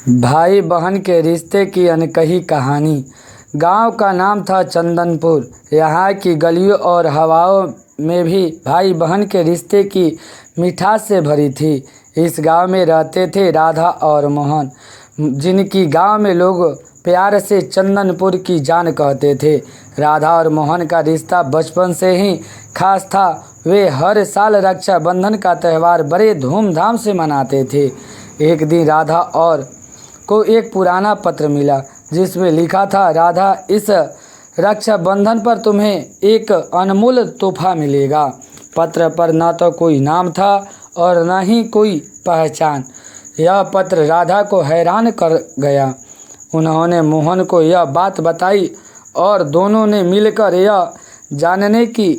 भाई बहन के रिश्ते की अनकही कहानी। गांव का नाम था चंदनपुर। यहाँ की गलियों और हवाओं में भी भाई बहन के रिश्ते की मिठास से भरी थी। इस गांव में रहते थे राधा और मोहन, जिनकी गांव में लोग प्यार से चंदनपुर की जान कहते थे। राधा और मोहन का रिश्ता बचपन से ही खास था। वे हर साल रक्षाबंधन का त्यौहार बड़े धूमधाम से मनाते थे। एक दिन राधा और को एक पुराना पत्र मिला, जिसमें लिखा था, राधा, इस रक्षाबंधन पर तुम्हें एक अनमोल तोहफा मिलेगा। पत्र पर न तो कोई नाम था और न ही कोई पहचान। यह पत्र राधा को हैरान कर गया। उन्होंने मोहन को यह बात बताई और दोनों ने मिलकर यह जानने की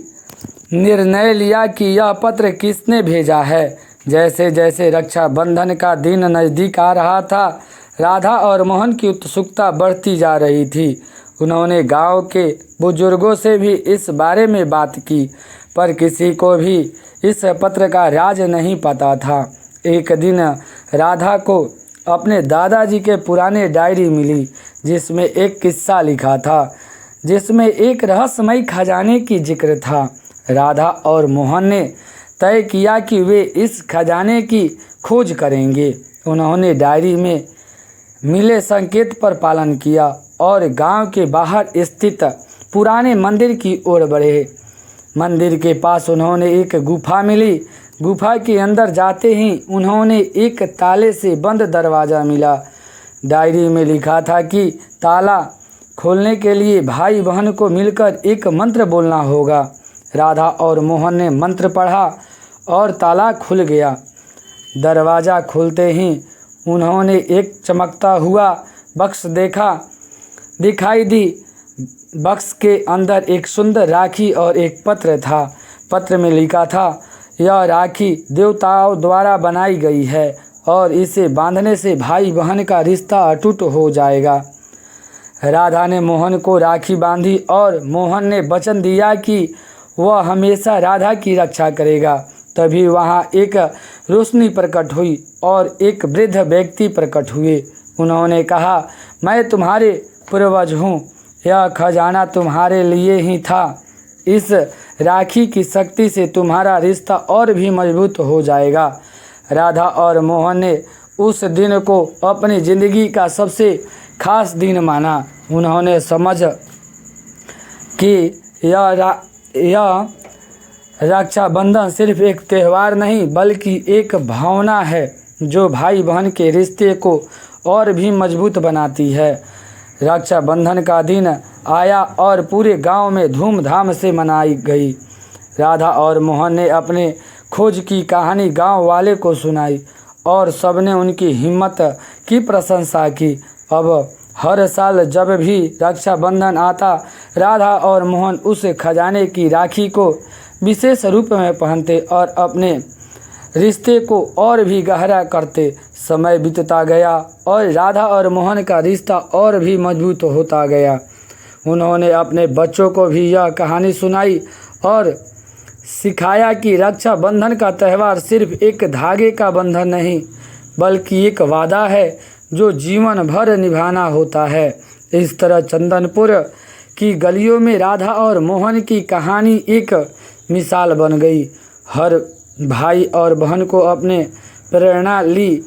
निर्णय लिया कि यह पत्र किसने भेजा है। जैसे जैसे रक्षाबंधन का दिन नज़दीक आ रहा था, राधा और मोहन की उत्सुकता बढ़ती जा रही थी। उन्होंने गांव के बुजुर्गों से भी इस बारे में बात की, पर किसी को भी इस पत्र का राज नहीं पता था। एक दिन राधा को अपने दादाजी के पुराने डायरी मिली, जिसमें एक किस्सा लिखा था, जिसमें एक रहस्यमयी खजाने की जिक्र था। राधा और मोहन ने तय किया कि वे इस खजाने की खोज करेंगे। उन्होंने डायरी में मिले संकेत पर पालन किया और गांव के बाहर स्थित पुराने मंदिर की ओर बढ़े। मंदिर के पास उन्होंने एक गुफा मिली। गुफा के अंदर जाते ही उन्होंने एक ताले से बंद दरवाज़ा मिला। डायरी में लिखा था कि ताला खोलने के लिए भाई बहन को मिलकर एक मंत्र बोलना होगा। राधा और मोहन ने मंत्र पढ़ा और ताला खुल गया। दरवाज़ा खुलते ही उन्होंने एक चमकता हुआ बक्स दिखाई दी। बक्स के अंदर एक सुंदर राखी और एक पत्र था। पत्र में लिखा था, यह राखी देवताओं द्वारा बनाई गई है और इसे बांधने से भाई बहन का रिश्ता अटूट हो जाएगा। राधा ने मोहन को राखी बांधी और मोहन ने वचन दिया कि वह हमेशा राधा की रक्षा करेगा। तभी वहाँ एक रोशनी प्रकट हुई और एक वृद्ध व्यक्ति प्रकट हुए। उन्होंने कहा, मैं तुम्हारे पूर्वज हूँ, यह खजाना तुम्हारे लिए ही था। इस राखी की शक्ति से तुम्हारा रिश्ता और भी मजबूत हो जाएगा। राधा और मोहन ने उस दिन को अपनी ज़िंदगी का सबसे खास दिन माना। उन्होंने समझ कि यह रक्षाबंधन सिर्फ एक त्यौहार नहीं, बल्कि एक भावना है जो भाई बहन के रिश्ते को और भी मजबूत बनाती है। रक्षाबंधन का दिन आया और पूरे गांव में धूमधाम से मनाई गई। राधा और मोहन ने अपने खोज की कहानी गांव वाले को सुनाई और सबने उनकी हिम्मत की प्रशंसा की। अब हर साल जब भी रक्षाबंधन आता, राधा और मोहन उस खजाने की राखी को विशेष रूप में पहनते और अपने रिश्ते को और भी गहरा करते। समय बीतता गया और राधा और मोहन का रिश्ता और भी मजबूत होता गया। उन्होंने अपने बच्चों को भी यह कहानी सुनाई और सिखाया कि रक्षाबंधन का त्यौहार सिर्फ एक धागे का बंधन नहीं, बल्कि एक वादा है जो जीवन भर निभाना होता है। इस तरह चंदनपुर की गलियों में राधा और मोहन की कहानी एक मिसाल बन गई। हर भाई और बहन को अपने प्रेरणा ली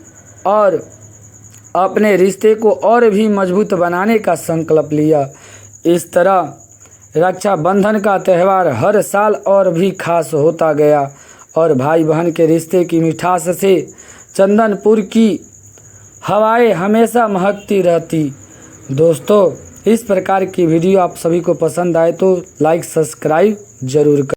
और अपने रिश्ते को और भी मजबूत बनाने का संकल्प लिया। इस तरह रक्षाबंधन का त्यौहार हर साल और भी खास होता गया और भाई बहन के रिश्ते की मिठास से चंदनपुर की हवाएं हमेशा महकती रहती। दोस्तों, इस प्रकार की वीडियो आप सभी को पसंद आए तो लाइक सब्सक्राइब जरूर करें।